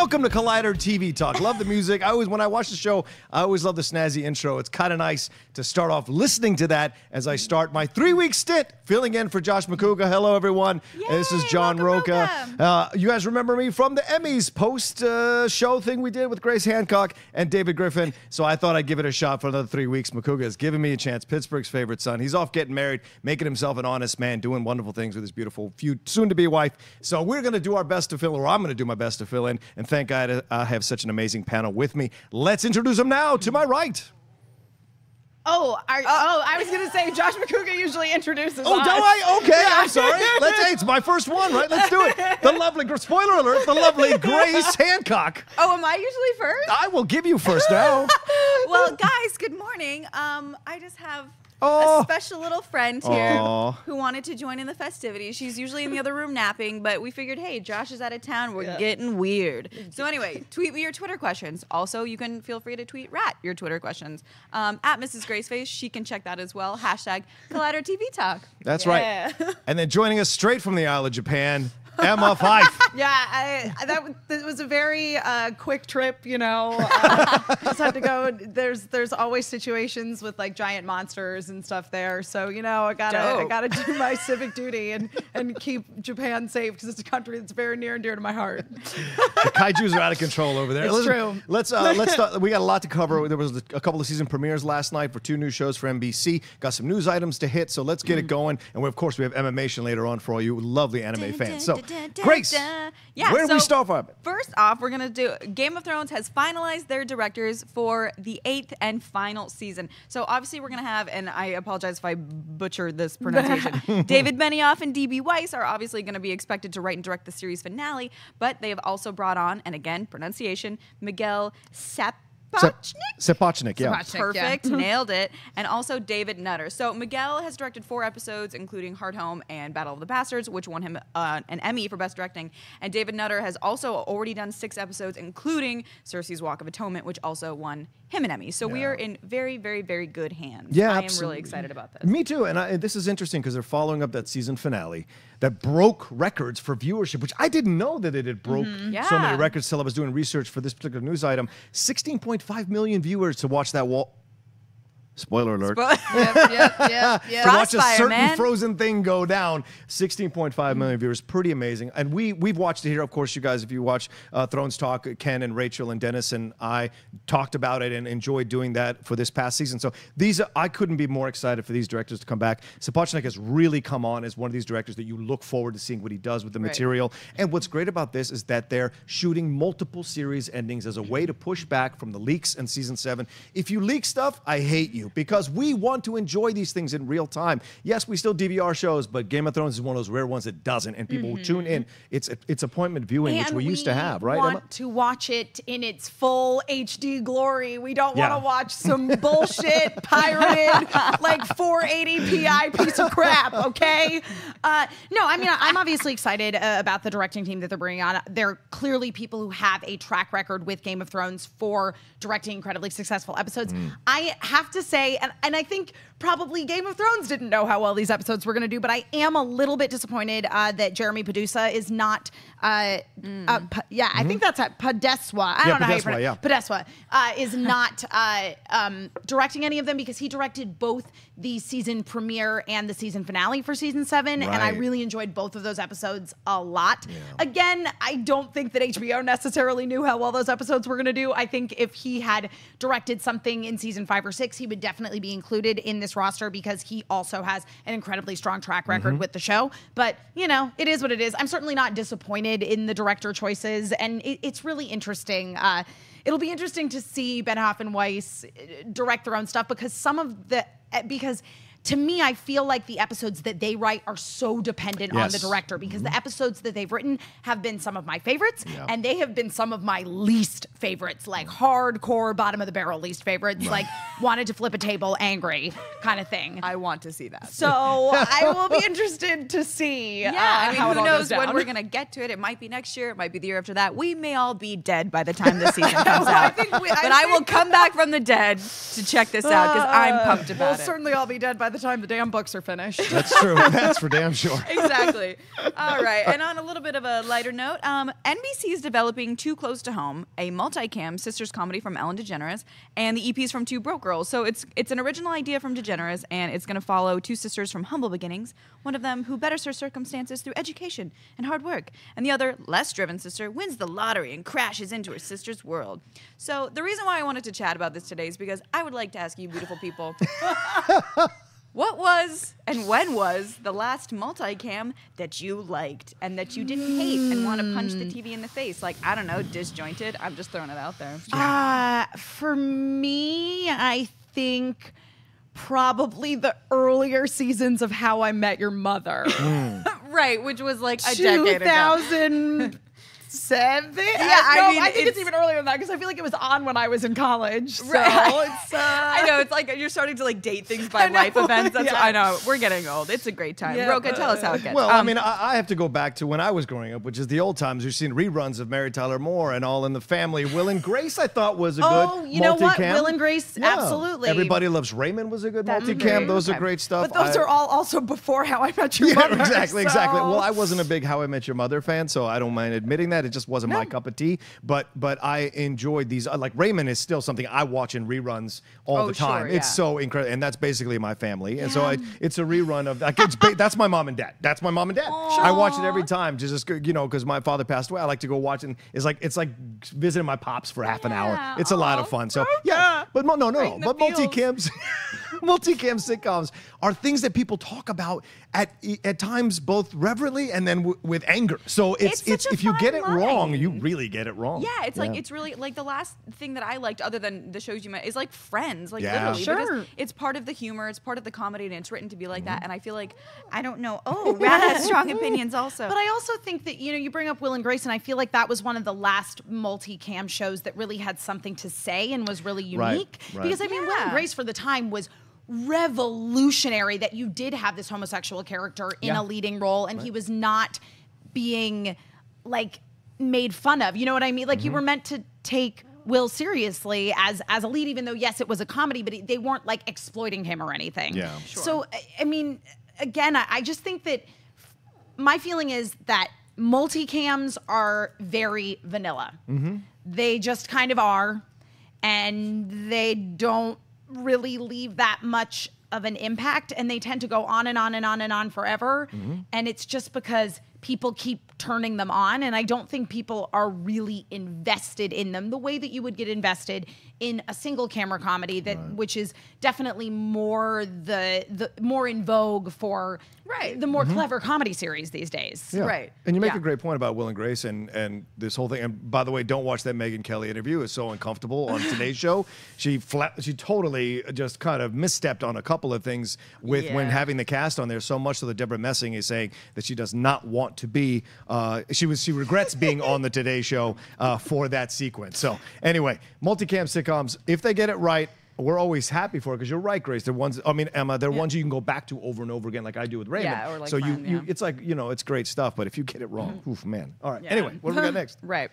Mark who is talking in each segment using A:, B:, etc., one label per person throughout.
A: Welcome to Collider TV Talk. Love the music. When I watch the show, I always love the snazzy intro. It's kind of nice to start off listening to that as I start my 3-week stint filling in for Josh McCouga. Hello, everyone.
B: Yay,
A: this is John Rocha. You guys remember me from the Emmys post-show thing we did with Grace Hancock and David Griffin. So I thought I'd give it a shot for another 3 weeks. McCouga has given me a chance. Pittsburgh's favorite son. He's off getting married, making himself an honest man, doing wonderful things with his beautiful soon-to-be wife. So we're going to do our best to fill, or I'm going to do my best to fill in. And thank God I have such an amazing panel with me. Let's introduce them now. To my right.
B: I was going to say Josh McCouga usually introduces us.
A: Oh, do I? Okay, I'm sorry. It's my first one, right? Let's do it. The lovely, spoiler alert, the lovely Grace Hancock.
B: Oh, am I usually first?
A: I will give you first now.
B: Well, guys, good morning. I just have a special little friend here who wanted to join in the festivities. She's usually in the other room napping, but we figured, hey, Josh is out of town. We're getting weird. So anyway, tweet me your Twitter questions. Also, you can feel free to tweet Rat your Twitter questions. At Mrs. Graceface, she can check that as well. Hashtag Collider TV Talk.
A: That's right. And then joining us straight from the Isle of Japan, Emma Fyffe.
C: Yeah, that was a very quick trip, you know. Just had to go. There's always situations with like giant monsters and stuff there, so you know I gotta do my civic duty and keep Japan safe because it's a country that's very near and dear to my heart.
A: The kaijus are out of control over there.
C: It's true.
A: Let's start. We got a lot to cover. There was a couple of season premieres last night for 2 new shows for NBC. Got some news items to hit, so let's get it going. And of course we have EmmaMation later on for all you lovely anime fans. So. Grace, where do we start from?
B: First off, we're going to do Game of Thrones has finalized their directors for the 8th and final season. So obviously we're going to have, and I apologize if I butchered this pronunciation, David Benioff and D.B. Weiss are obviously going to be expected to write and direct the series finale, but they have also brought on, and again, pronunciation, Miguel
A: Sapochnik, yeah.
B: Perfect, nailed it. And also David Nutter. So Miguel has directed 4 episodes, including Hard Home and Battle of the Bastards, which won him an Emmy for Best Directing. And David Nutter has also already done 6 episodes, including Cersei's Walk of Atonement, which also won him an Emmy. So we are in very, very, very good hands.
A: Yeah,
B: I am really excited about this.
A: Me too. And this is interesting because they're following up that season finale that broke records for viewership, which I didn't know that it had broke so many records till I was doing research for this particular news item. 16.5 million viewers to watch that Spoiler alert.
C: Yep.
A: To watch a certain frozen thing go down. 16.5 million viewers. Pretty amazing. And we've watched it here. Of course, you guys, if you watch Thrones Talk, Ken and Rachel and Dennis and I talked about it and enjoyed doing that for this past season. So I couldn't be more excited for these directors to come back. Sapochnik has really come on as one of these directors that you look forward to seeing what he does with the material. And what's great about this is that they're shooting multiple series endings as a way to push back from the leaks in season 7. If you leak stuff, I hate you. Because we want to enjoy these things in real time. Yes, we still DVR shows, but Game of Thrones is one of those rare ones that doesn't, and people tune in. It's appointment viewing, which we used to have, right, Emma?
C: We want to watch it in its full HD glory. We don't want to watch some bullshit pirated, like 480p piece of crap, okay? No, I mean, I'm obviously excited about the directing team that they're bringing on. They're clearly people who have a track record with Game of Thrones for directing incredibly successful episodes. I have to say, and I think probably Game of Thrones didn't know how well these episodes were going to do, but I am a little bit disappointed that Jeremy Padusa is not, I think that's at Podeswa. I don't know how you pronounce it. Podeswa is not directing any of them because he directed both the season premiere and the season finale for season 7, and I really enjoyed both of those episodes a lot. Again, I don't think that HBO necessarily knew how well those episodes were going to do. I think if he had directed something in season 5 or 6, he would definitely be included in this roster because he also has an incredibly strong track record with the show. But, you know, it is what it is. I'm certainly not disappointed in the director choices, and it's really interesting. It'll be interesting to see Benioff and Weiss direct their own stuff because to me, I feel like the episodes that they write are so dependent on the director because the episodes that they've written have been some of my favorites and they have been some of my least favorites, like hardcore bottom of the barrel least favorites, like wanted to flip a table angry kind of thing.
B: I want to see that.
C: So I will be interested to see. How
B: who knows when we're gonna get to it? It might be next year. It might be the year after that. We may all be dead by the time this season comes out. I will come back from the dead to check this out because I'm pumped about it.
C: We'll certainly all be dead by the time the damn books are finished.
A: That's true. That's for damn sure.
B: Exactly. All right. And on a little bit of a lighter note, NBC is developing Too Close to Home, a Multicam Sisters comedy from Ellen Degeneres, and the EPs from Two Broke Girls. So it's an original idea from Degeneres, and it's going to follow two sisters from humble beginnings, one of them who betters her circumstances through education and hard work, and the other, less driven sister, wins the lottery and crashes into her sister's world. So the reason why I wanted to chat about this today is because I would like to ask you beautiful people, what was and when was the last multicam that you liked and that you didn't hate and want to punch the TV in the face? Like, I don't know, disjointed. I'm just throwing it out there.
C: For me, I think probably the earlier seasons of How I Met Your Mother.
B: Right, which was like a decade ago.
C: 2007? I think it's even earlier than that because I feel like it was on when I was in college. So
B: right.
C: it's,
B: I know, it's like you're starting to like date things by life events. I know, we're getting old. It's a great time.
C: Yeah,
B: Rocha, tell us how it gets.
A: Well, I mean, I have to go back to when I was growing up, which is the old times. You've seen reruns of Mary Tyler Moore and All in the Family. Will and Grace, I thought, was a good multicam.
C: You know what? Will and Grace, absolutely.
A: Everybody Loves Raymond was a good multicam. Those are great stuff.
C: But those are all also before How I Met Your Mother.
A: Exactly. Well, I wasn't a big How I Met Your Mother fan, so I don't mind admitting that. It just wasn't my cup of tea. But I enjoyed these. Like Raymond is still something I watch in reruns all the time.
B: Sure,
A: it's so incredible, and that's basically my family. And so it's a rerun of like that's my mom and dad. That's my mom and dad. I watch it every time, just because my father passed away. I like to go watch, and it's like visiting my pops for half an hour. It's a lot of fun. So but no. But multicams, multicam sitcoms are things that people talk about at times both reverently and then with anger. So it's if you get it wrong, you really get it wrong.
B: Yeah, it's like it's really like the last thing that I liked, other than the shows you met, is like Friends. Like literally, because it's part of the humor, it's part of the comedy, and it's written to be like that. And I feel like I don't know. Oh, Rad has strong opinions also.
C: But I also think that you bring up Will and Grace, and I feel like that was one of the last multicam shows that really had something to say and was really unique. Right. Because I mean, Will and Grace for the time was revolutionary, that you did have this homosexual character in a leading role, and he was not being like made fun of. You know what I mean? Like you were meant to take Will seriously as a lead, even though yes, it was a comedy, but they weren't like exploiting him or anything.
A: Yeah.
C: Sure. So I mean, again, I just think that my feeling is that multicams are very vanilla. They just kind of are, and they don't really leave that much of an impact, and they tend to go on and on and on and on forever. And it's just because people keep turning them on, and I don't think people are really invested in them the way that you would get invested in a single camera comedy which is definitely more the more in vogue for the more clever comedy series these days.
A: Right. And you make a great point about Will and Grace and this whole thing. And by the way, don't watch that Megyn Kelly interview. It's so uncomfortable on today's show. She totally just kind of misstepped on a couple of things with when having the cast on there, so much so that Deborah Messing is saying that she does not want to be she regrets being on the Today Show for that sequence. So anyway, multicam sitcoms, if they get it right, we're always happy for it, because you're right, Grace. They're ones. I mean, Emma. They're ones you can go back to over and over again, like I do with Raymond.
B: Yeah, or like
A: so
B: Friend,
A: you it's like it's great stuff. But if you get it wrong, oof, man. All right. Anyway, what do we got next?
B: Right.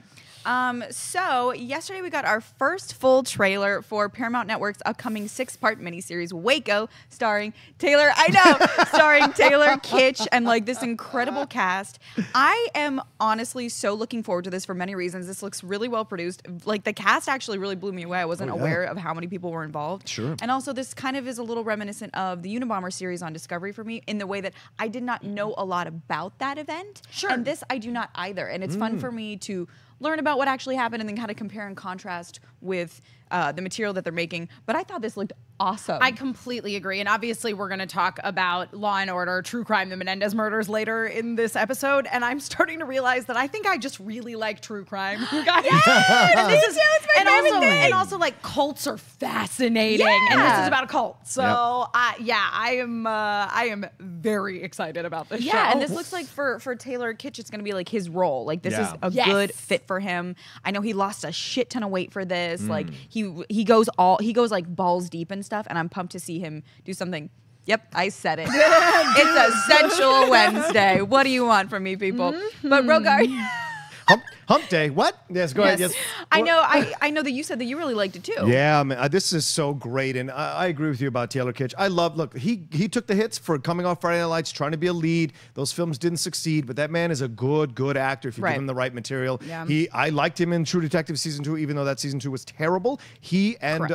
B: So yesterday we got our first full trailer for Paramount Network's upcoming 6-part miniseries Waco, starring Taylor Kitsch, and like this incredible cast. I am honestly so looking forward to this for many reasons. This looks really well produced. Like the cast actually really blew me away. I wasn't aware of how many people were involved.
A: Sure.
B: And also this kind of is a little reminiscent of the Unabomber series on Discovery for me, in the way that I did not know a lot about that event.
C: Sure.
B: And this I do not either. And it's fun for me to learn about what actually happened and then kind of compare and contrast with the material that they're making. But I thought this looked awesome.
C: I completely agree. And obviously we're going to talk about Law and Order, True Crime, the Menendez murders later in this episode. And I'm starting to realize that I think I just really like true crime. You guys.
B: Yeah, me too. It's my favorite thing.
C: And also like cults are fascinating.
B: Yeah.
C: And this is about a cult. So I am very excited about this show.
B: Yeah, and this looks like for Taylor Kitsch, it's going to be like his role. Like this is a good fit for him. I know he lost a shit ton of weight for this. Like he goes like balls deep and stuff, and I'm pumped to see him do something. Yep, I said it. It's a sensual Wednesday. What do you want from me, people? But Rocha,
A: Hump day. What? Yes, go ahead. Yes.
B: I know that you said that you really liked it too.
A: Yeah, man, this is so great, and I agree with you about Taylor Kitsch. Look, he took the hits for coming off Friday Night Lights, trying to be a lead. Those films didn't succeed, but that man is a good actor if you give him the right material. Yeah. I liked him in True Detective season 2, even though that season 2 was terrible. He and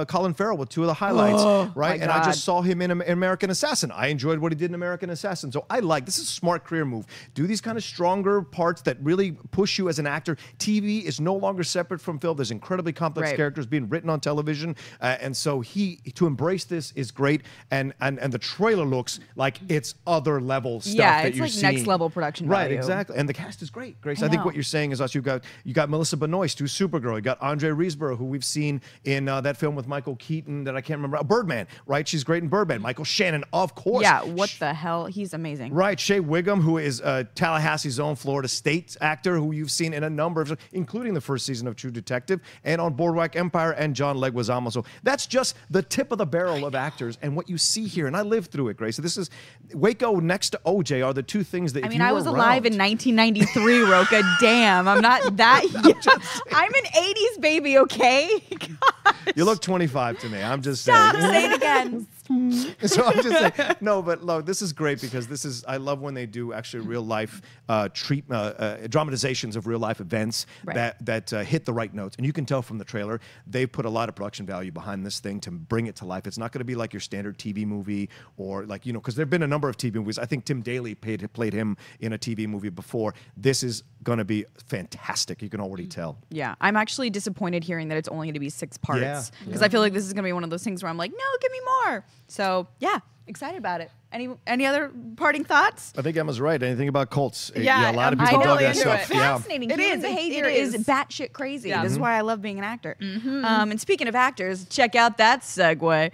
A: Colin Farrell were two of the highlights, right? And I just saw him in American Assassin. I enjoyed what he did in American Assassin, so this is a smart career move. Do these kind of stronger parts that really push you as an actor. TV is no longer separate from film. There's incredibly complex characters being written on television, and so to embrace this is great. And the trailer looks like it's other level stuff.
B: Yeah,
A: that
B: it's
A: you're
B: like
A: seeing.
B: next level production
A: Right,
B: value.
A: exactly. And the cast is great, Grace. I think what you're saying is you got Melissa Benoist, who's Supergirl. You got Andre Riseborough, who we've seen in that film with Michael Keaton that I can't remember. Birdman, right? She's great in Birdman. Michael Shannon, of course.
B: Yeah, what the hell? He's amazing.
A: Right, Shea Whigham, who is Tallahassee's own Florida State actor, who you've seen in a number of, including the first season of True Detective and on Boardwalk Empire, and John Leguizamo. So that's just the tip of the barrel of actors and what you see here. And I lived through it, Grace. So this is Waco next to OJ are the two things that
B: I was alive in 1993, Rocha. Damn, I'm not that young. I'm an 80s baby, okay? Gosh.
A: You look 25 to me. I'm just
B: saying.
A: Stop,
B: say it again.
A: So I'm just saying, no, but look, this is great because I love when they do actually real life dramatizations of real life events that hit the right notes. And you can tell from the trailer, they put a lot of production value behind this thing to bring it to life. It's not going to be like your standard TV movie or because there have been a number of TV movies. I think Tim Daly played him in a TV movie before. This is going to be fantastic. You can already tell.
B: Yeah, I'm actually disappointed hearing that it's only going to be 6 parts because I feel like this is going to be one of those things where I'm like, no, give me more. So yeah, excited about it. Any other parting thoughts?
A: I think Emma's right. Anything about cults?
C: Yeah,
A: a lot of people dug that stuff.
B: It's fascinating. Human behavior is batshit crazy. Yeah. This is why I love being an actor. And speaking of actors, check out that segue.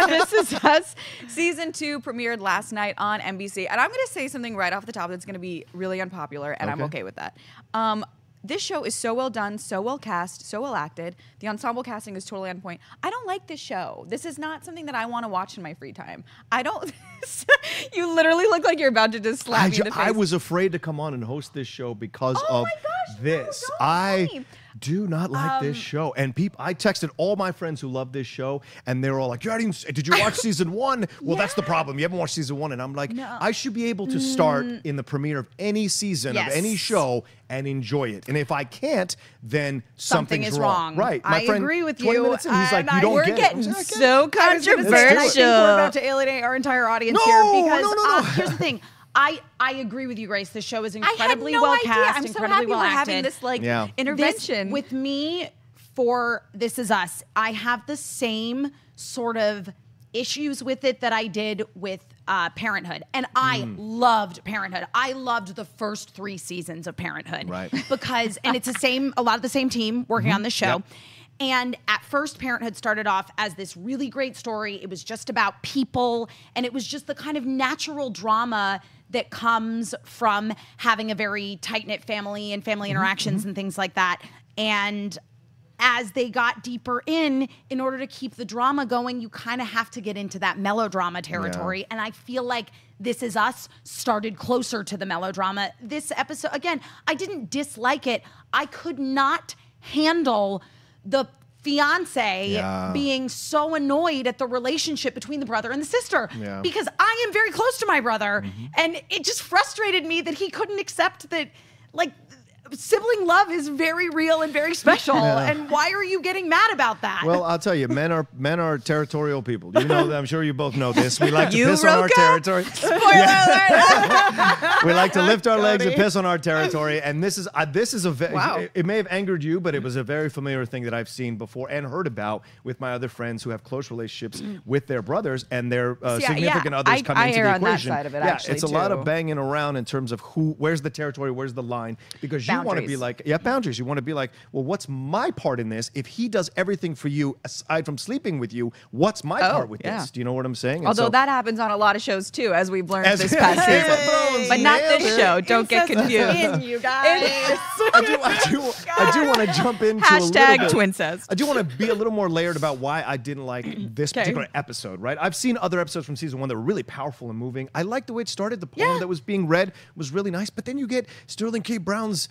B: This Is Us Season 2 premiered last night on NBC. And I'm going to say something right off the top that's going to be really unpopular, and I'm okay with that. This show is so well done, so well cast, so well acted. The ensemble casting is totally on point. I don't like this show. This is not something that I want to watch in my free time. I don't. You literally look like you're about to just slap me in the face.
A: I was afraid to come on and host this show because of this.
B: No,
A: I do not like this show. And I texted all my friends who love this show, and they were all like, did you watch season 1? Well, that's the problem. You haven't watched season 1. And I'm like, I should be able to start in the premiere of any season of any show and enjoy it. And if I can't, then something's wrong. Right.
C: My friend,
B: agree with
A: 20
B: you.
A: minutes in, he's like, you don't
B: we're
A: get
B: getting
A: it.
B: so controversial.
C: I think we're about to alienate our entire audience here because
A: no.
C: Here's the thing. I agree with you, Grace. This show is incredibly well cast,
B: I'm
C: incredibly well acted.
B: Having this intervention
C: with me for This Is Us. I have the same sort of issues with it that I did with Parenthood, and I loved Parenthood. I loved the first 3 seasons of Parenthood,
A: right?
C: Because it's a lot of the same team working on the show. Yep. And at first, Parenthood started off as this really great story. It was just about people, and it was just the kind of natural drama that comes from having a very tight-knit family and family interactions and things like that. And as they got deeper in order to keep the drama going, you kind of have to get into that melodrama territory. Yeah. And I feel like This Is Us started closer to the melodrama. This episode, again, I didn't dislike it. I could not handle the fiance being so annoyed at the relationship between the brother and the sister because I am very close to my brother, and it just frustrated me that he couldn't accept that, like, sibling love is very real and very special. And why are you getting mad about that?
A: Well, I'll tell you, men are territorial people. You know that. I'm sure you both know this. We like to
B: You,
A: piss on our
B: Rocha?
A: territory.
B: Spoiler alert!
A: We like to lift our legs and piss on our territory. And this is
B: Wow.
A: it may have angered you, but it was a very familiar thing that I've seen before and heard about with my other friends who have close relationships with their brothers and their significant others come into the equation.
B: That side of it,
A: yeah,
B: actually,
A: it's a lot
B: too.
A: of banging around in terms of where's the territory, where's the line, because you want to be like, boundaries. You want to be like, well, what's my part in this? If he does everything for you aside from sleeping with you, what's my part with this? Do you know what I'm saying?
B: Although that happens on a lot of shows too, as we've learned this past season. But not this show. Don't get confused.
C: In you guys.
A: I do want to jump into
B: Hashtag
A: a little bit.
B: Twincest.
A: I do want to be a little more layered about why I didn't like this particular episode, right? I've seen other episodes from season 1 that were really powerful and moving. I liked the way it started. The poem that was being read was really nice. But then you get Sterling K. Brown's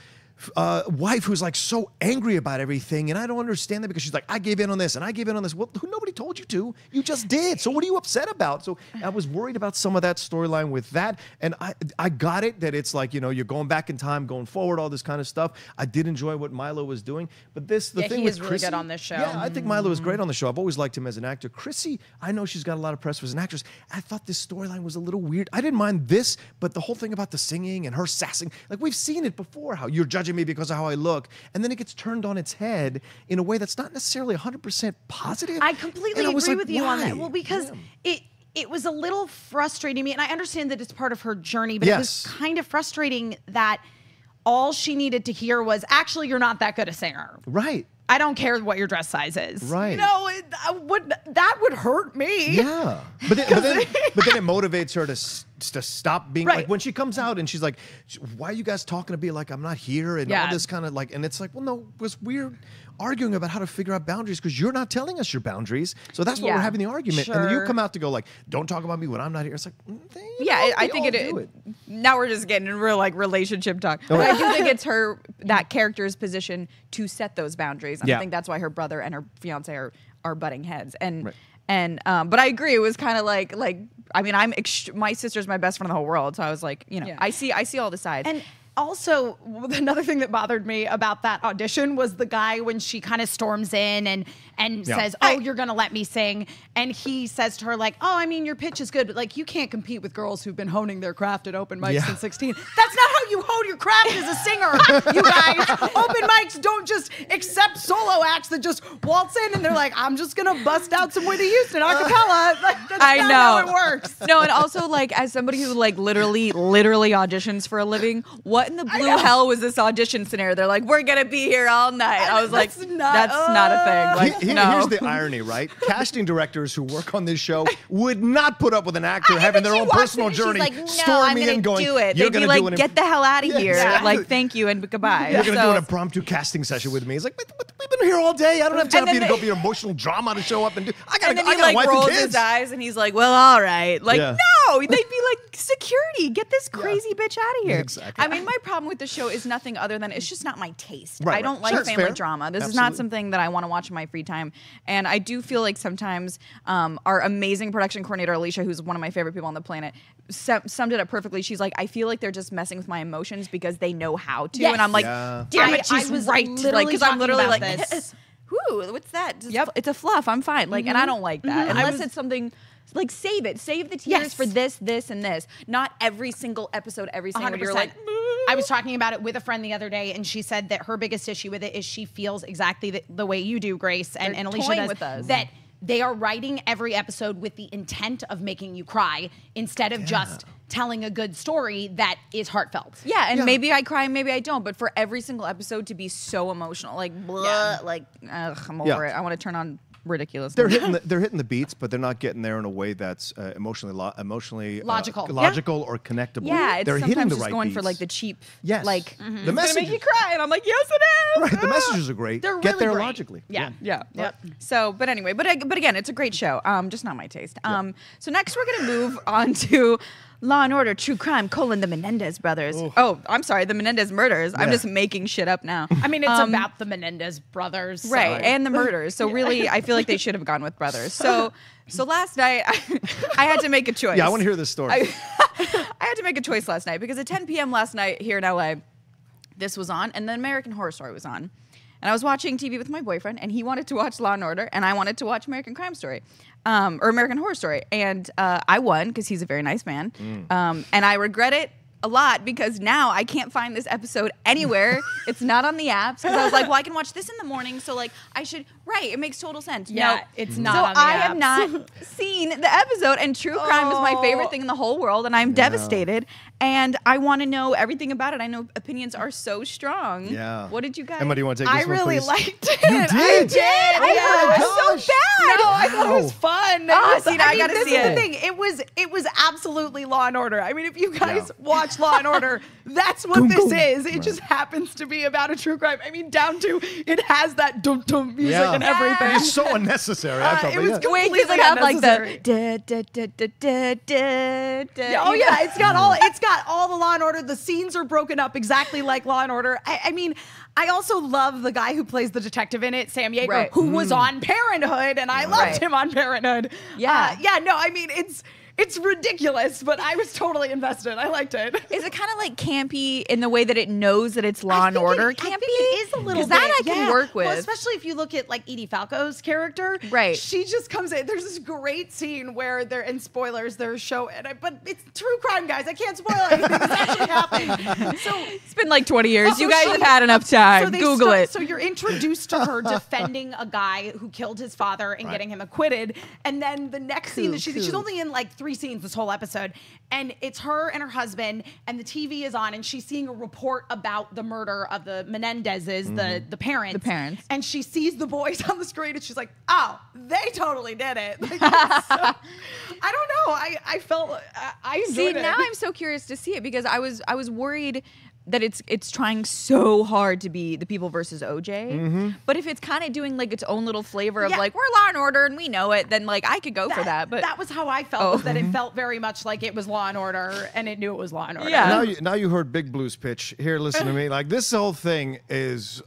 A: wife who's like so angry about everything, and I don't understand that because she's like, I gave in on this and I gave in on this. Well, nobody told you to. You just did. So what are you upset about? So I was worried about some of that storyline with that, and I got it that it's like, you're going back in time, going forward, all this kind of stuff. I did enjoy what Milo was doing, but the thing
C: he
A: with
C: is really
A: Chrissy,
C: good on this show.
A: Yeah, I think Milo is great on the show. I've always liked him as an actor. Chrissy, I know she's got a lot of press as an actress. I thought this storyline was a little weird. I didn't mind this, but the whole thing about the singing and her sassing, like we've seen it before, how you're judging me because of how I look, and then it gets turned on its head in a way that's not necessarily 100% positive.
C: I completely agree
A: like,
C: with you on that.
A: why?
C: Well, because it was a little frustrating me, and I understand that it's part of her journey, but it was kind of frustrating that all she needed to hear was, actually, you're not that good a singer.
A: Right.
C: I don't care what your dress size is.
A: Right.
C: That would hurt me.
A: Yeah. But then it motivates her to stop being like, when she comes out and she's like, why are you guys talking to me like I'm not here and all this kind of like, and it's like, well, no, it was weird arguing about how to figure out boundaries because you're not telling us your boundaries. So that's why we're having the argument.
C: Sure.
A: And then you come out to go like, don't talk about me when I'm not here. It's like,
B: I think it. Now we're just getting in real like relationship talk. But I do think it's that character's position to set those boundaries. And I think that's why her brother and her fiance are butting heads. And but I agree. It was kind of like I mean, my sister's my best friend in the whole world. So I was like, I see all the sides.
C: And also, another thing that bothered me about that audition was the guy when she kind of storms in and says, oh, you're going to let me sing. And he says to her, like, oh, I mean, your pitch is good, but like, you can't compete with girls who've been honing their craft at open mics since 16. That's not how you hone your craft as a singer, you guys. Open mics don't just accept solo acts that just waltz in and they're like, I'm just going to bust out some Whitney Houston a cappella. Like, that's not how it works.
B: No, and also, like, as somebody who, like, literally auditions for a living, what in the blue hell was this audition scenario? They're like, we're going to be here all night. I was like, that's not a thing. Like,
A: Here's the irony, right? Casting directors who work on this show would not put up with an actor having their own personal journey, storming in going,
B: do it.
A: You're
B: They'd be
A: going to
B: like, get the hell out of here. Like, thank you and goodbye.
A: You're going to do an impromptu casting session with me. It's like, we've been here all day. I don't have time for you to go be an emotional drama to show up and do. I got a wife
B: rolls
A: and kids.
B: His eyes and he's like, well, all right. Like, no, they'd be like, security, get this crazy bitch out of here.
A: Exactly.
B: I mean, my problem with the show is nothing other than it's just not my taste.
A: Right,
B: I don't like family drama. This is not something that I want to watch in my free time. And I do feel like sometimes our amazing production coordinator, Alicia, who's one of my favorite people on the planet, summed it up perfectly. She's like, I feel like they're just messing with my emotions because they know how to. And I'm like, damn it, she's right. Like, because I'm literally like, whoo, what's that? It's a fluff. I'm fine. Like, and I don't like that. Unless it's something... Like, save it. Save the tears for this, this, and this. Not every single episode, every single 100%. You're like,
C: I was talking about it with a friend the other day, and she said that her biggest issue with it is she feels exactly the way you do, Grace, and Alicia does,
B: with us.
C: that they are writing every episode with the intent of making you cry instead of just telling a good story that is heartfelt.
B: Yeah, and maybe I cry, maybe I don't, but for every single episode to be so emotional, like, blah, like, I'm over it. I want to turn on ridiculous.
A: They're hitting the beats, but they're not getting there in a way that's emotionally
C: logical
A: or connectable.
B: Yeah, it's
A: they're
B: sometimes
A: hitting the
B: just
A: right
B: going
A: beats.
B: for like the cheap.
A: Yes,
B: like
A: the message
B: make you cry, and I'm like, yes, it is.
A: Right, the messages are great.
C: They're
A: Get
C: really
A: there
C: great.
A: logically.
B: Yeah. So, but anyway, but again, it's a great show. Just not my taste. So next we're gonna move on to Law and Order: True Crime: the Menendez brothers. Ooh. Oh, I'm sorry, the Menendez murders. I'm just making shit up now.
C: I mean, it's about the Menendez brothers,
B: right? And the murders. So really, I feel like they should have gone with brothers. So last night, I had to make a choice.
A: Yeah, I want to hear this story.
B: I had to make a choice last night because at 10 p.m. last night here in LA, this was on, and then American Horror Story was on. And I was watching TV with my boyfriend, and he wanted to watch Law & Order, and I wanted to watch American Crime Story, or American Horror Story. And I won, because he's a very nice man. And I regret it a lot, because now I can't find this episode anywhere. It's not on the apps, because I was like, well, I can watch this in the morning, so like I should, right, it makes total sense.
C: Yeah,
B: no,
C: it's not on the
B: I
C: apps.
B: have not seen the episode, and true crime is my favorite thing in the whole world, and I'm devastated, and I want to know everything about it. I know opinions are so strong.
A: Yeah.
B: What did you guys?
A: Emma, do you want to take this
C: I
A: one,
C: really
A: please?
C: liked it.
A: You did?
C: I
B: thought it was so bad.
C: No, I thought it was fun.
B: See, now I gotta
C: this
B: see
C: is
B: it.
C: the thing. It was absolutely Law and Order. I mean, if you guys watch Law and Order, that's what this is. It just happens to be about a true crime. I mean, down to it has that dum dum music and everything.
A: It's so unnecessary. I felt
C: it was
A: like,
B: Wait, does it have like the
C: Oh yeah, it's got all the Law and Order. The scenes are broken up exactly like Law and Order. I mean, I also love the guy who plays the detective in it, Sam Yeager, who was on Parenthood, and I loved him on Parenthood.
B: Yeah.
C: No, I mean, it's ridiculous, but I was totally invested. I liked it.
B: Is it kind of like campy in the way that it knows that it's Law and Order campy?
C: I think it is a little bit.
B: That I can work with.
C: Well, especially if you look at like Edie Falco's character.
B: Right.
C: She just comes in. There's this great scene where they're in spoilers. There's a show, but it's true crime, guys. I can't spoil anything. It's actually happening. So
B: it's been like 20 years. You guys have had enough time. Google it.
C: So you're introduced to her defending a guy who killed his father and getting him acquitted. And then the next scene that she's only in like 3 scenes this whole episode, and it's her and her husband, and the TV is on, and she's seeing a report about the murder of the Menendezes, the parents.
B: The parents.
C: And she sees the boys on the screen, and she's like, oh, they totally did it. Like, I don't know. I felt I enjoyed it.
B: Now I'm so curious to see it, because I was worried that it's trying so hard to be the People versus OJ, but if it's kind of doing like its own little flavor of like, we're Law and Order and we know it, then like I could go for that. But
C: that was how I felt. Was that it felt very much like it was Law and Order, and it knew it was Law and Order.
B: Yeah.
A: Now you heard Big Blue's pitch. Here, listen to me. Like, this whole thing is.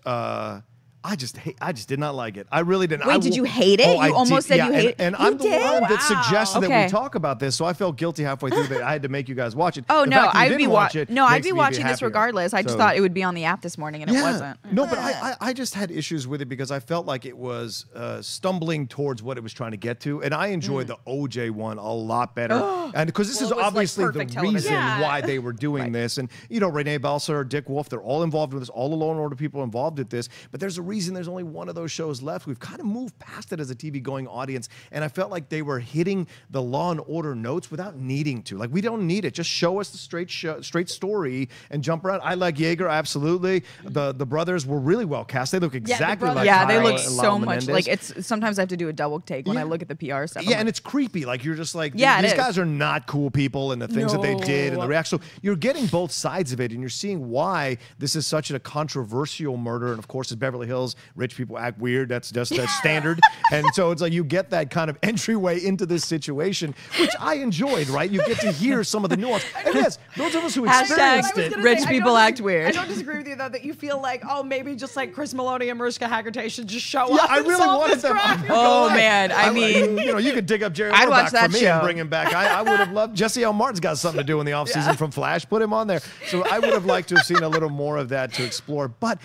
A: I just did not like it. I really didn't.
B: Wait, did you hate it? You almost said you hate it.
A: And
B: You
A: I'm the
B: did?
A: one that suggested that we
B: Okay.
A: talk about this, so I felt guilty halfway through that I had to make you guys watch it.
B: Oh
A: The
B: no,
A: fact that you
B: I'd be
A: didn't watch it
B: I'd
A: makes
B: be
A: me
B: watching this
A: happier.
B: regardless. I just
A: So-
B: thought it would be on the app this morning, and it wasn't.
A: No, but I just had issues with it because I felt like it was stumbling towards what it was trying to get to, and I enjoyed the OJ one a lot better. And because this is
B: it was, like,
A: obviously the
B: perfect television.
A: reason
C: Yeah.
A: why they were doing this, and Renee Balser, Dick Wolf, they're all involved with this. All the Law and Order people involved with this, but there's a reason there's only one of those shows left. We've kind of moved past it as a TV going audience, and I felt like they were hitting the Law and Order notes without needing to. Like, we don't need it. Just show us the straight story and jump around. I like Yeager, absolutely. The brothers were really well cast. They look exactly like
B: Yeah, they
A: Kyle
B: look
A: and
B: so
A: Lyle
B: much
A: Menendez.
B: like it's. Sometimes I have to do a double take when I look at the PR stuff. I'm
A: Yeah,
B: like,
A: and it's creepy. Like, you're just like,
B: Yeah, it
A: these
B: is.
A: guys are not cool people, and the things that they did and the reaction. So you're getting both sides of it, and you're seeing why this is such a controversial murder. And of course, it's Beverly Hills. Rich people act weird. That's just standard. And so it's like you get that kind of entryway into this situation, which I enjoyed, right? You get to hear some of the nuance. And yes, those of us who experienced it.
B: Rich people act weird.
C: I don't disagree with you though that you feel like, oh, maybe just like Chris Maloney and Mariska Hargitay should just show up.
A: I
C: and
A: really
C: solve
A: wanted
C: this
A: them.
C: crime.
B: Oh man, I mean,
A: you could dig up Jerry
B: I'd watch
A: Orbach
B: that
A: for me
B: show.
A: and bring him back. I would have loved. Jesse L. Martin's got something to do in the offseason from Flash. Put him on there. So I would have liked to have seen a little more of that to explore. But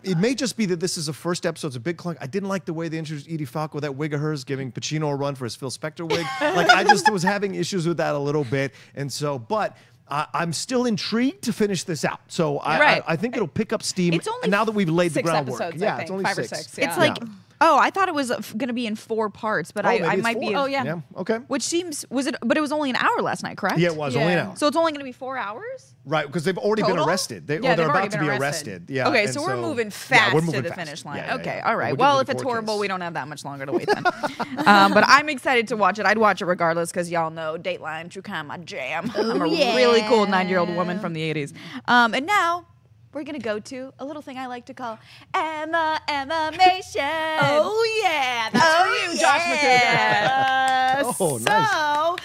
A: it may just be that this is a first episode. It's a big clunk. I didn't like the way they introduced Edie Falco, that wig of hers, giving Pacino a run for his Phil Spector wig. Like, I just was having issues with that a little bit. And so, but I'm still intrigued to finish this out. So I think it'll pick up steam
B: It's only
A: now that we've laid the
C: 6
A: groundwork.
C: episodes,
A: Yeah,
C: I think.
A: it's only
C: 5 or
A: 6.
C: 6. Yeah.
B: it's like, oh, I thought it was going to be in 4 parts, but I
A: maybe it's
B: might
A: 4.
B: be.
C: Oh, yeah.
A: Yeah. Okay.
B: Which seems but it was only an hour last night, correct?
A: Yeah, it was only an hour.
B: So it's only going to be 4 hours.
A: Right, because they've already been
B: Total?
A: arrested. They're
C: they've
A: about
C: already
A: to
C: been
A: be
C: arrested.
A: arrested. Yeah.
B: Okay,
A: and
B: so we're moving fast
A: we're moving
B: to the
A: fast.
B: finish line.
A: Yeah,
B: Okay,
A: yeah.
B: all right.
A: We'll get
B: Well,
A: to
B: if
A: the
B: it's
A: court
B: horrible,
A: case.
B: we don't have that much longer to wait then. But I'm excited to watch it. I'd watch it regardless because y'all know Dateline, true crime, my jam. I'm a really cool 9-year-old woman from the 80s. And now we're going to go to a little thing I like to call EmmaMation.
C: Oh yeah, that's for you, Josh McCougar.
A: Oh, nice.
C: So,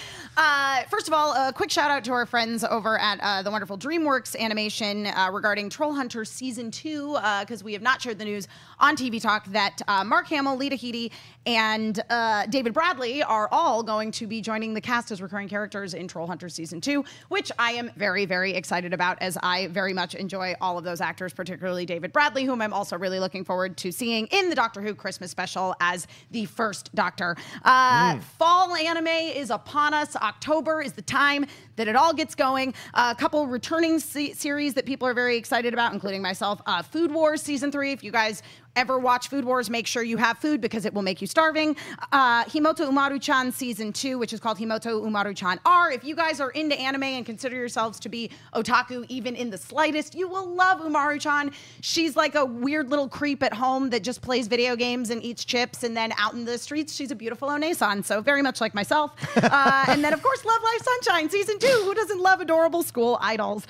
C: first of all, a quick shout out to our friends over at the wonderful DreamWorks Animation regarding Trollhunters Season 2, because we have not shared the news on TV Talk that Mark Hamill, Lita Headey, and David Bradley are all going to be joining the cast as recurring characters in Trollhunters Season 2, which I am very, very excited about, as I very much enjoy all of those actors, particularly David Bradley, whom I'm also really looking forward to seeing in the Doctor Who Christmas special as the first Doctor. Fall anime is upon us. October is the time that it all gets going. A couple returning series that people are very excited about, including myself. Food Wars Season 3. If you guys ever watch Food Wars, make sure you have food because it will make you starving. Himoto Umaru-chan Season 2, which is called Himoto Umaru-chan R. If you guys are into anime and consider yourselves to be otaku even in the slightest, you will love Umaru-chan. She's like a weird little creep at home that just plays video games and eats chips, and then out in the streets, she's a beautiful Onesan, so very much like myself. And then, of course, Love Life Sunshine Season 2. Who doesn't love adorable school idols?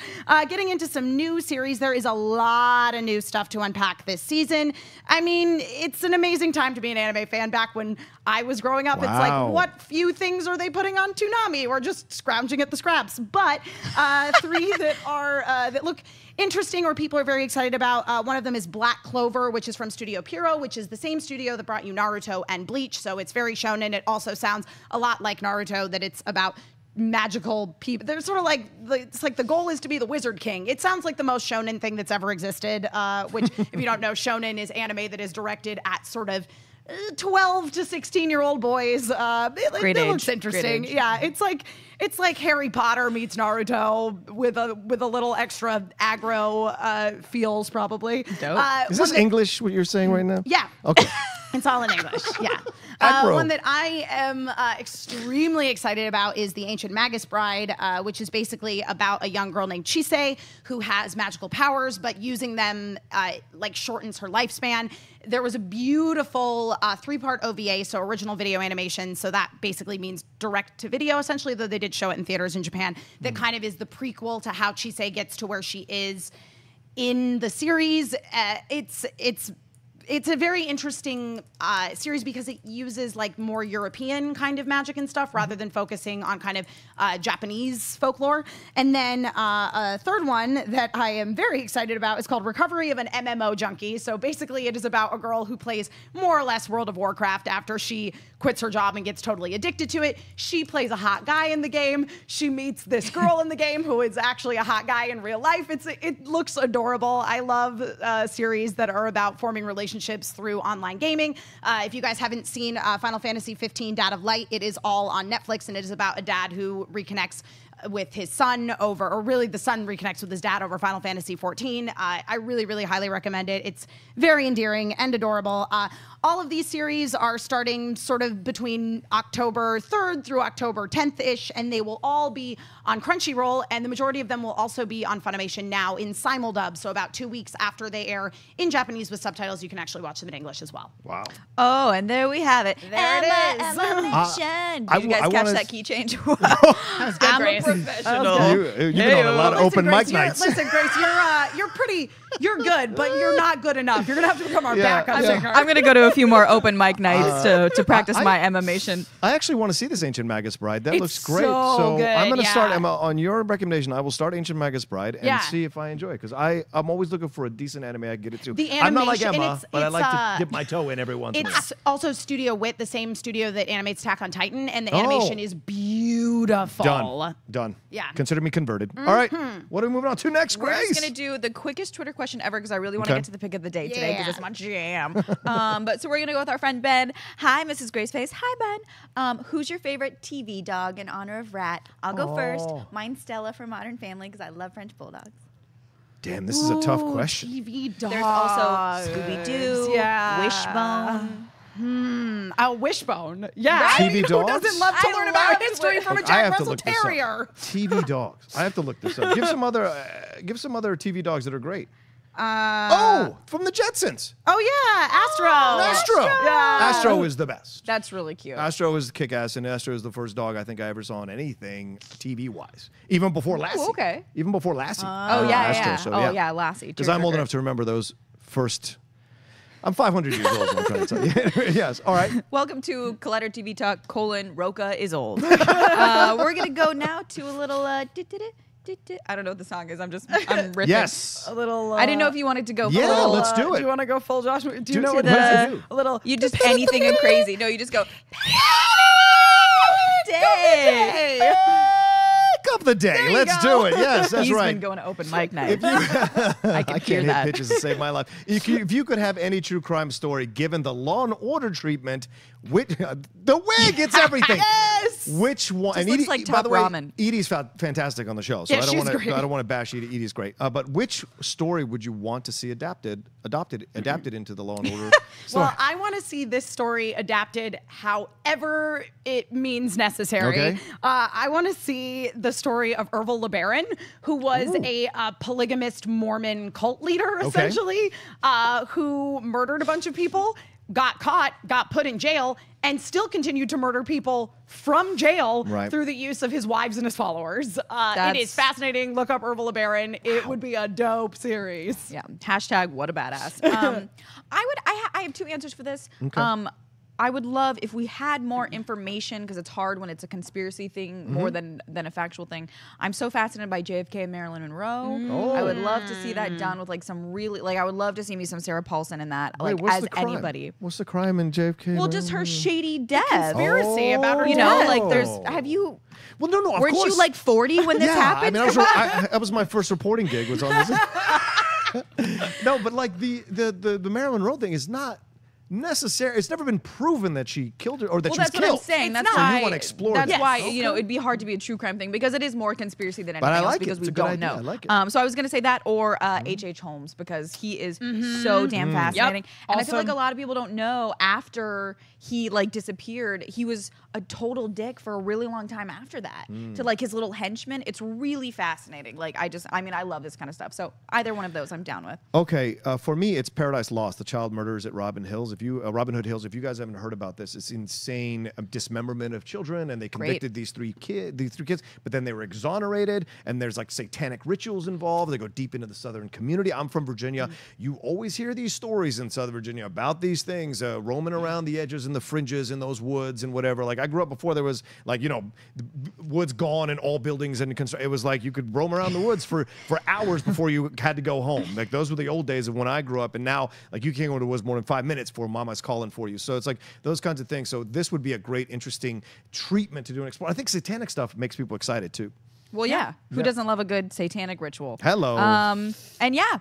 C: Getting into some new series, there is a lot of new stuff to unpack this season. I mean, it's an amazing time to be an anime fan. Back when I was growing up, It's like, what few things are they putting on Toonami or just scrounging at the scraps? But three that are that look interesting or people are very excited about. One of them is Black Clover, which is from Studio Pierrot, which is the same studio that brought you Naruto and Bleach. So it's very shonen. It also sounds a lot like Naruto, that it's about magical people. They're sort of like, it's like the goal is to be the Wizard King. It sounds like the most shonen thing that's ever existed, which, if you don't know, shonen is anime that is directed at sort of 12 to 16-year-old boys. It looks interesting. Yeah, it's like Harry Potter meets Naruto with a little extra aggro feels, probably.
A: Dope. Is this English, what you're saying right now?
C: Yeah.
A: Okay.
C: It's all in English, yeah. One that I am extremely excited about is The Ancient Magus Bride, which is basically about a young girl named Chise who has magical powers, but using them like shortens her lifespan. There was a beautiful 3-part OVA, so original video animation, so that basically means direct to video, essentially, though they did show it in theaters in Japan, that kind of is the prequel to how Chise gets to where she is in the series. It's a very interesting series because it uses like more European kind of magic and stuff rather than focusing on kind of Japanese folklore. And then a third one that I am very excited about is called Recovery of an MMO Junkie. So basically it is about a girl who plays more or less World of Warcraft after she quits her job and gets totally addicted to it. She plays a hot guy in the game. She meets this girl in the game who is actually a hot guy in real life. It looks adorable. I love series that are about forming relationships through online gaming. If you guys haven't seen Final Fantasy 15 Dad of Light, it is all on Netflix, and it is about a dad who reconnects with his son over, or really the son reconnects with his dad over Final Fantasy 14. I really, really highly recommend it. It's very endearing and adorable. All of these series are starting sort of between October 3rd through October 10th-ish, and they will all be on Crunchyroll, and the majority of them will also be on Funimation now in simuldub, so about 2 weeks after they air in Japanese with subtitles, you can actually watch them in English as well.
A: Wow.
B: Oh, and there we have it.
C: There it is.
B: EmmaMation. Did you guys catch that key change? That
C: was good, Grace.
B: Professional.
A: You've been on a lot of open mic nights.
C: Listen, Grace, you're good, but you're not good enough. You're gonna have to become our backup singer.
B: I'm gonna go to a few more open mic nights to practice my EmmaMation.
A: I actually want to see this Ancient Magus Bride. That looks great.
C: So good,
A: I'm gonna start, Emma, on your recommendation. I will start Ancient Magus Bride and see if I enjoy it, because I'm always looking for a decent anime I can get into. I'm not like Emma, but I like to dip my toe in every once in a while.
C: It's also Studio Wit, the same studio that animates Attack on Titan, and the animation is beautiful.
A: Done.
C: Yeah.
A: Consider me converted. All right. What are we moving on to next, Grace?
B: We're just going to do the quickest Twitter question ever because I really want to get to the pick of the day today because it's my jam. So we're going to go with our friend Ben. Hi, Mrs. Graceface. Hi, Ben. Who's your favorite TV dog in honor of Rat? I'll go first. Mine's Stella from Modern Family because I love French Bulldogs.
A: Damn, this is a tough question.
C: TV dog.
B: There's also Scooby-Doo, Wishbone.
C: Wishbone. Yeah.
A: Right? TV dogs?
C: Who doesn't love to learn about history from a Jack Russell Terrier?
A: TV dogs. I have to look this up. Give some other TV dogs that are great. From the Jetsons.
C: Oh yeah, Astro.
A: Yeah. Astro is the best.
B: That's really cute.
A: Astro is kick-ass, and Astro is the first dog I think I ever saw on anything TV-wise. Even before Lassie.
B: Ooh, okay.
A: Even before Lassie.
B: Lassie.
A: Because I'm old
B: True.
A: enough to remember those first I'm 500 years old, so I'm trying to tell you. Yes, all right.
B: Welcome to Collider TV Talk, Rocha is old. We're going to go now to a little... I don't know what the song is. I'm ripping.
A: Yes.
C: A little...
B: I didn't know if you wanted to go
A: full... Yeah, let's do it.
C: Do you want to go full Josh? Do you know what
B: the...
C: do? A little...
B: You just anything and crazy. No, you just go...
A: Day. Up the day. Let's do it. Yes, that's
B: He's
A: right.
B: He's been going to open mic night.
A: I
B: can't
A: hit pitches to save my life. If you could have any true crime story given the Law and Order treatment, the wig, it's everything.
C: Yes.
A: Which one?
B: Just
A: and
B: looks like Top Ramen.
A: Edie's fantastic on the show, so
C: yeah,
A: I don't want to bash Edie. Edie's great. But which story would you want to see adapted into the Law and Order story?
C: Well, I want to see this story adapted however it means necessary.
A: Okay.
C: I want to see the story of Ervil LeBaron, who was a polygamist Mormon cult leader, essentially, who murdered a bunch of people, got caught, got put in jail, and still continued to murder people from jail through the use of his wives and his followers. It is fascinating. Look up Ervil LeBaron. It would be a dope series.
B: Yeah. Hashtag what a badass. I have two answers for this.
A: Okay.
B: I would love if we had more information, because it's hard when it's a conspiracy thing more than a factual thing. I'm so fascinated by JFK and Marilyn Monroe. I would love to see that done with like some really, like I would love to see me some Sarah Paulson in that, like as anybody.
A: What's the crime in JFK?
B: Well, just her shady death.
C: Conspiracy about her
B: You
C: death.
B: know, like have you...
A: Well, no, of
B: Weren't
A: course.
B: you like 40 when this happened?
A: I mean, that was my first reporting gig was on this. No, but like the Marilyn Monroe thing is not necessary. It's never been proven that she killed her or that she was killed.
B: That's what I'm saying. That's
A: so
B: why
A: you want to explore
B: That's
A: that.
B: why it'd be hard to be a true crime thing because it is more conspiracy than anything else because we don't know.
A: I like it.
B: So I was going to say that or H.H. Holmes because he is so damn fascinating.
C: Yep.
B: And I feel like a lot of people don't know after he like disappeared, he was a total dick for a really long time after that to like his little henchmen. It's really fascinating. Like I love this kind of stuff. So either one of those I'm down with.
A: Okay, for me it's Paradise Lost, the child murders at Robin Hood Hills. If you guys haven't heard about this, it's insane dismemberment of children, and they convicted these three kids, but then they were exonerated, and there's like satanic rituals involved. They go deep into the southern community. I'm from Virginia. You always hear these stories in Southern Virginia about these things roaming around the edges and the fringes in those woods and whatever. Like I grew up before there was like, you know, woods gone and all buildings and it was like you could roam around the woods for hours before you had to go home. Like those were the old days of when I grew up, and now like you can't go to the woods more than 5 minutes before mama's calling for you. So it's like those kinds of things. So this would be a great, interesting treatment to do and explore. I think satanic stuff makes people excited too.
B: Well, yeah. Who doesn't love a good satanic ritual?
A: Hello.
B: And yeah,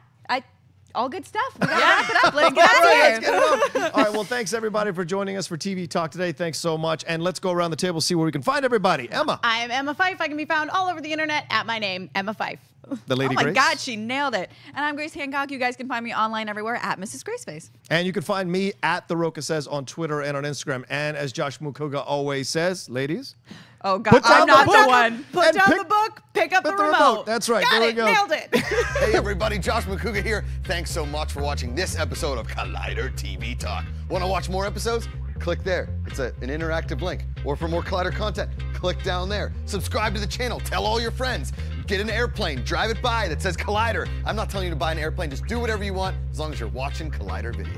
B: all good stuff. We gotta wrap it up. Let's get out of here.
A: Let's get it up. All right. Well, thanks everybody for joining us for TV Talk today. Thanks so much. And let's go around the table, see where we can find everybody. Emma.
C: I am Emma Fyffe. I can be found all over the internet at my name, Emma Fyffe.
A: The Lady Grace.
B: Oh my God, she nailed it. And I'm Grace Hancock. You guys can find me online everywhere at Mrs. Graceface.
A: And you can find me at The Rocha Says on Twitter and on Instagram. And as Josh Mukuga always says, ladies.
B: Oh God, I'm not the one.
C: Put down the book, pick up the remote.
A: That's right.
C: Got
A: there
C: it.
A: we go.
C: Nailed it.
D: Hey everybody, Josh Mukuga here. Thanks so much for watching this episode of Collider TV Talk. Want to watch more episodes? Click there. It's an interactive link. Or for more Collider content, click down there. Subscribe to the channel. Tell all your friends. Get an airplane. Drive it by that says Collider. I'm not telling you to buy an airplane. Just do whatever you want as long as you're watching Collider video.